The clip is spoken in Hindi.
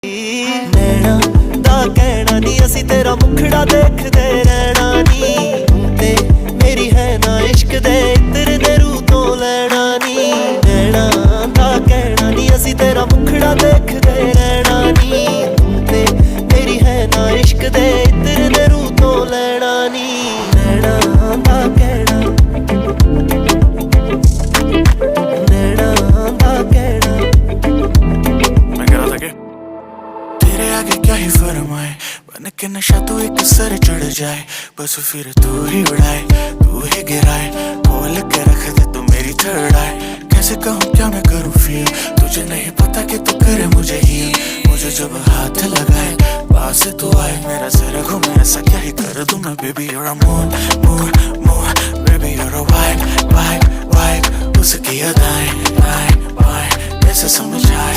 नैना दा कहना नी असी तेरा मुखड़ा देखदे रहना नी, तू ते मेरी है ना इश्क दे इत्र दे रूह तो लैना नी। नैना दा कहना नी असी तेरा मुखड़ा देखदे रहना नी, तू ते मेरी है ना इश्क दे इत्र दे रूह तो लैना नी। नैना दा कहना, नैना दा कहना। मैं कह रहा था कि तेरे आगे क्या ही फरमाए, बन के नशा तू एक सर चढ़ जाए, बस फिर तू ही उड़ाए तू ही गिराए, खोल के रख दे तू मेरी थर्ड आई। कैसे कहूँ क्या मैं करूँ फील, तुझे नहीं पता कि तू करे मुझे हील। मुझे जब हाथ लगाए पास तू आए, मेरा सर घूमे ऐसा क्या ही कर दूँ मैं। Baby you're a moon, moon, moon, baby you're a vibe, vibe, vibe, उसकी अदाएं, आए, आए, कैसे समझ आए।